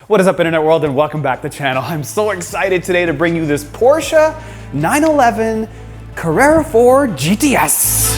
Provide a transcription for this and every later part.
What is up, internet world, and welcome back to the channel. I'm so excited today to bring you this Porsche 911 Carrera 4 GTS.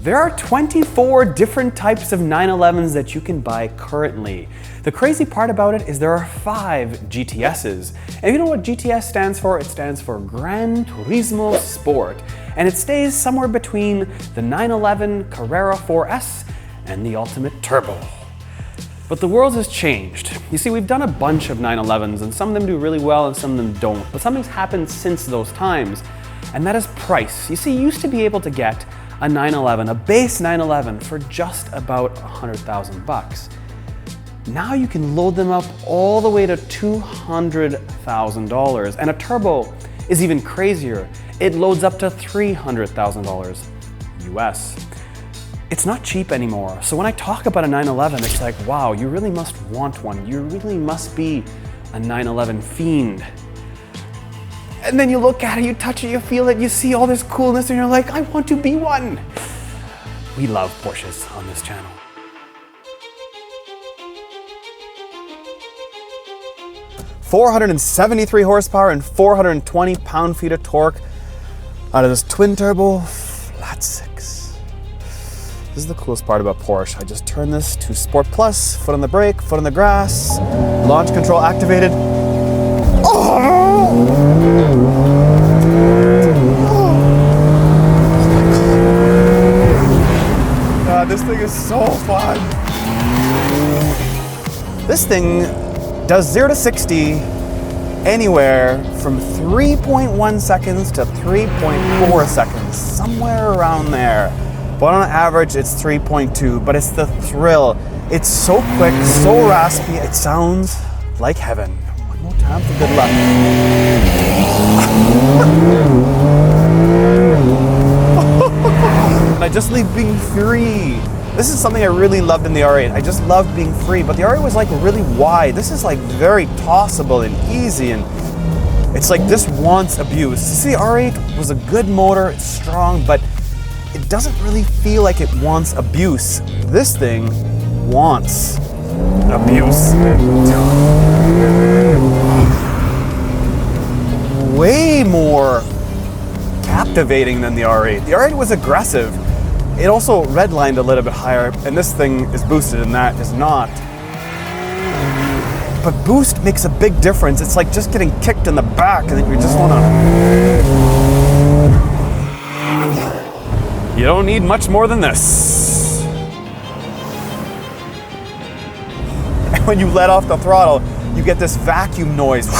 There are 24 different types of 911s that you can buy currently. The crazy part about it is there are 5 GTSs. And you know what GTS stands for? It stands for Gran Turismo Sport. And it stays somewhere between the 911 Carrera 4S and the Ultimate Turbo. But the world has changed. You see, we've done a bunch of 911s, and some of them do really well and some of them don't. But something's happened since those times, and that is price. You see, you used to be able to get a 911, a base 911, for just about $100,000. Now you can load them up all the way to $200,000, and a turbo is even crazier. It loads up to $300,000 US. It's not cheap anymore. So when I talk about a 911, it's like, wow, you really must want one. You really must be a 911 fiend. And then you look at it, you touch it, you feel it, you see all this coolness, and you're like, I want to be one. We love Porsches on this channel. .473 horsepower and 420 pound-feet of torque out of this twin turbo flat 6. This is the coolest part about Porsche. I just turn this to Sport Plus, foot on the brake, foot on the grass, launch control activated. Oh! God, this thing is so fun. This thing does 0 to 60 anywhere from 3.1 seconds to 3.4 seconds, somewhere around there. But on average, it's 3.2, but it's the thrill. It's so quick, so raspy, it sounds like heaven. One more time for good luck. And I just leave being free. This is something I really loved in the R8. I just loved being free, but the R8 was like really wide. This is like very tossable and easy, and it's like this wants abuse. See, R8 was a good motor, it's strong, but it doesn't really feel like it wants abuse. This thing wants abuse. Way more captivating than the R8. The R8 was aggressive. It also redlined a little bit higher, and this thing is boosted and that is not. But boost makes a big difference. It's like just getting kicked in the back and then you just wanna... You don't need much more than this. And when you let off the throttle, you get this vacuum noise.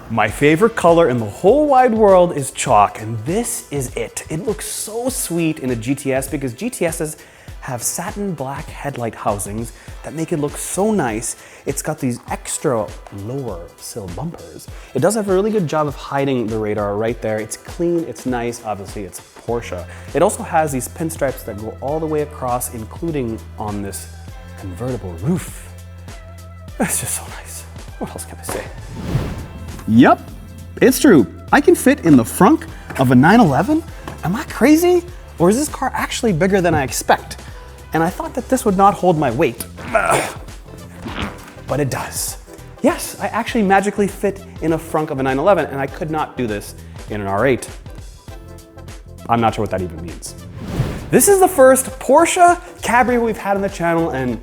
My favorite color in the whole wide world is chalk, and this is it. It looks so sweet in a GTS because GTSs have satin black headlight housings that make it look so nice. It's got these extra lower sill bumpers. It does have a really good job of hiding the radar right there. It's clean, it's nice, obviously it's Porsche. It also has these pinstripes that go all the way across, including on this convertible roof. That's just so nice. What else can I say? Yep, it's true. I can fit in the front of a 911. Am I crazy? Or is this car actually bigger than I expect? And I thought that this would not hold my weight. But it does. Yes, I actually magically fit in a frunk of a 911, and I could not do this in an R8. I'm not sure what that even means. This is the first Porsche Cabriolet we've had on the channel, and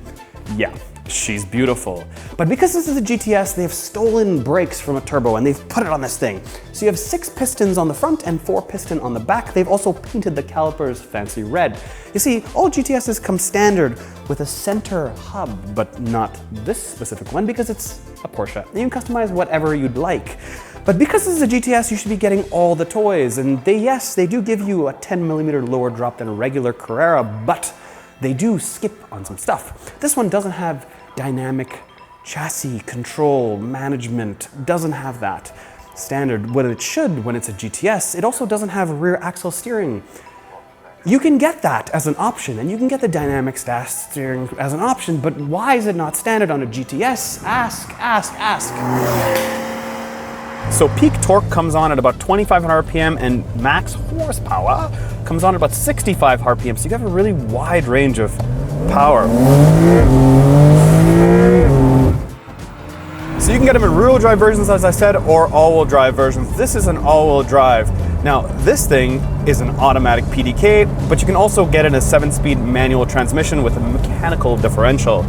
yeah, she's beautiful. But because this is a GTS, they've stolen brakes from a turbo and they've put it on this thing. So you have 6 pistons on the front and 4 piston on the back. They've also painted the calipers fancy red. You see, all GTSs come standard with a center hub, but not this specific one because it's a Porsche. You can customize whatever you'd like. But because this is a GTS, you should be getting all the toys. And yes, they do give you a 10mm lower drop than a regular Carrera, but they do skip on some stuff. This one doesn't have dynamic chassis control management, doesn't have that standard what it should when it's a GTS. It also doesn't have rear axle steering. You can get that as an option, and you can get the dynamic steering as an option, but why is it not standard on a GTS? Ask. So peak torque comes on at about 2,500 RPM and max horsepower comes on at about 65 RPM. So you have a really wide range of power. So you can get them in rear-wheel drive versions, as I said, or all-wheel drive versions. This is an all-wheel drive. Now, this thing is an automatic PDK, but you can also get it in a 7-speed manual transmission with a mechanical differential.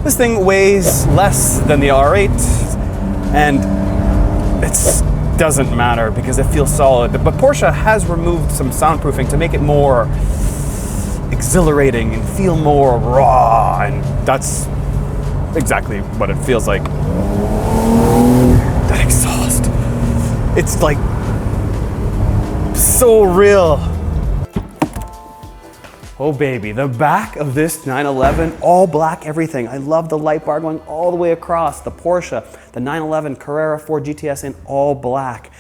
This thing weighs less than the R8, and it doesn't matter because it feels solid. But Porsche has removed some soundproofing to make it more exhilarating and feel more raw, and that's exactly what it feels like. That exhaust, it's like so real. Oh baby, the back of this 911, all black everything. I love the light bar going all the way across. The Porsche, the 911 Carrera 4 GTS in all black.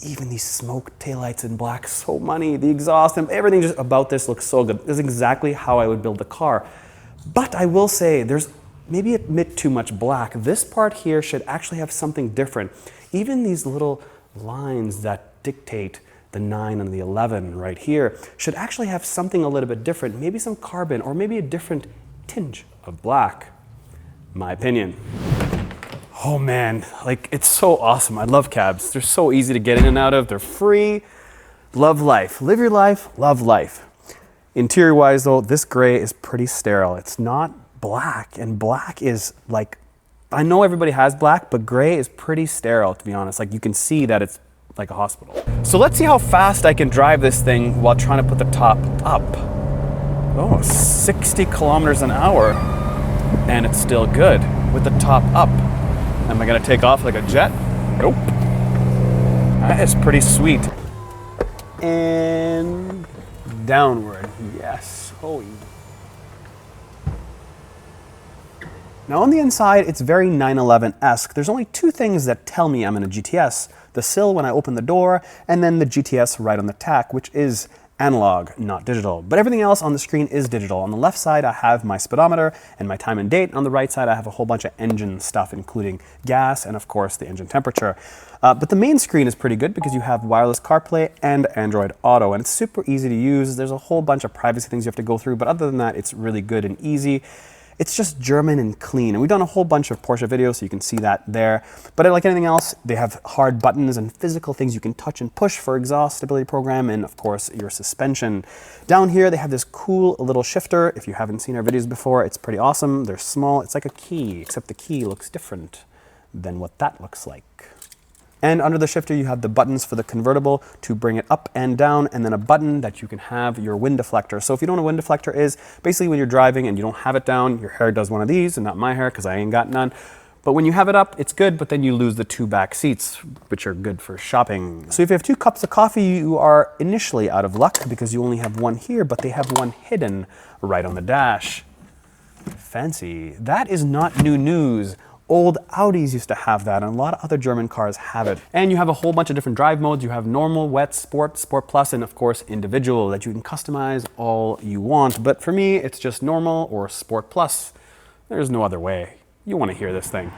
Even these smoke taillights in black, so money. The exhaust and everything just about this looks so good. This is exactly how I would build the car. But I will say, there's maybe a bit too much black. This part here should actually have something different. Even these little lines that dictate the 9 and the 11 right here should actually have something a little bit different, maybe some carbon or maybe a different tinge of black. My opinion. Oh man, like it's so awesome. I love cabs. They're so easy to get in and out of. They're free. Love life. Live your life, love life. Interior wise though, this gray is pretty sterile. It's not black, and black is like, I know everybody has black, but gray is pretty sterile to be honest. Like you can see that it's like a hospital. So let's see how fast I can drive this thing while trying to put the top up. Oh, 60 kilometers an hour, and it's still good with the top up. Am I gonna take off like a jet? Nope. That is pretty sweet. And downward, yes. Oh. Now on the inside, it's very 911-esque. There's only 2 things that tell me I'm in a GTS. The sill when I open the door, and then the GTS right on the tack, which is analog, not digital. But everything else on the screen is digital. On the left side, I have my speedometer and my time and date. On the right side, I have a whole bunch of engine stuff, including gas and of course the engine temperature. But the main screen is pretty good because you have wireless CarPlay and Android Auto, and it's super easy to use. There's a whole bunch of privacy things you have to go through, but other than that, it's really good and easy. It's just German and clean. And we've done a whole bunch of Porsche videos, so you can see that there. But like anything else, they have hard buttons and physical things you can touch and push for exhaust stability program and of course your suspension. Down here, they have this cool little shifter. If you haven't seen our videos before, it's pretty awesome. They're small. It's like a key, except the key looks different than what that looks like. And under the shifter, you have the buttons for the convertible to bring it up and down, and then a button that you can have your wind deflector. So if you don't know what a wind deflector is, basically when you're driving and you don't have it down, your hair does one of these, and not my hair because I ain't got none. But when you have it up, it's good, but then you lose the 2 back seats, which are good for shopping. So if you have 2 cups of coffee, you are initially out of luck because you only have one here, but they have one hidden right on the dash. Fancy. That is not new news. Old Audis used to have that, and a lot of other German cars have it. And you have a whole bunch of different drive modes. You have normal, wet, sport, sport plus, and of course individual that you can customize all you want. But for me, it's just normal or sport plus. There's no other way. You want to hear this thing.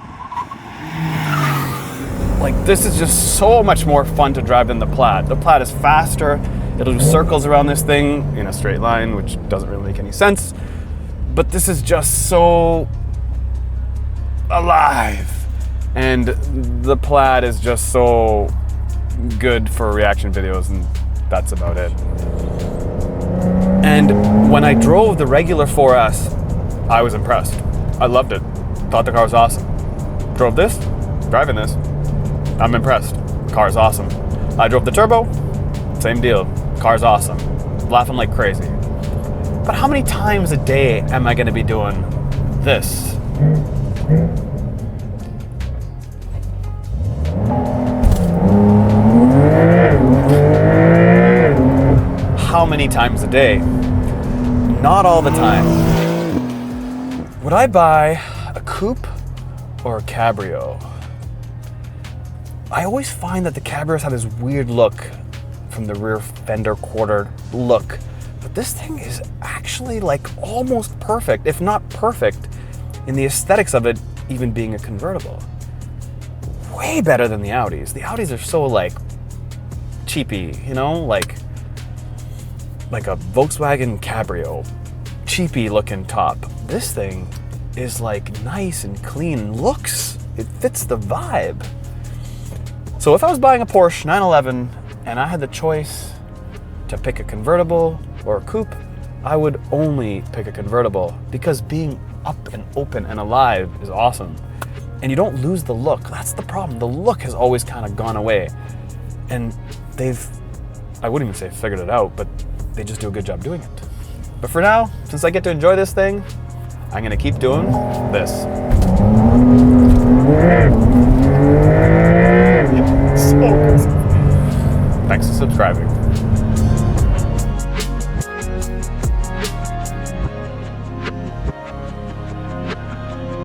Like, this is just so much more fun to drive than the Plaid. The Plaid is faster. It'll do circles around this thing in a straight line, which doesn't really make any sense. But this is just so alive, and the Plaid is just so good for reaction videos, and that's about it. And when I drove the regular 4S, I was impressed. I loved it. Thought the car was awesome. Drove this, driving this, I'm impressed. Car's awesome. I drove the turbo, same deal. Car's awesome. Laughing like crazy. But how many times a day am I going to be doing this? How many times a day? Not all the time. Would I buy a coupe or a cabrio? I always find that the cabrios have this weird look from the rear fender quarter look, but this thing is actually like almost perfect, if not perfect, in the aesthetics of it even being a convertible. Way better than the Audis. The Audis are so like cheapy, you know, like a Volkswagen Cabrio, cheapy looking top. This thing is like nice and clean, looks, it fits the vibe. So if I was buying a Porsche 911 and I had the choice to pick a convertible or a coupe, I would only pick a convertible because being up and open and alive is awesome. And you don't lose the look. That's the problem. The look has always kind of gone away. And I wouldn't even say figured it out, but they just do a good job doing it. But for now, since I get to enjoy this thing, I'm gonna keep doing this.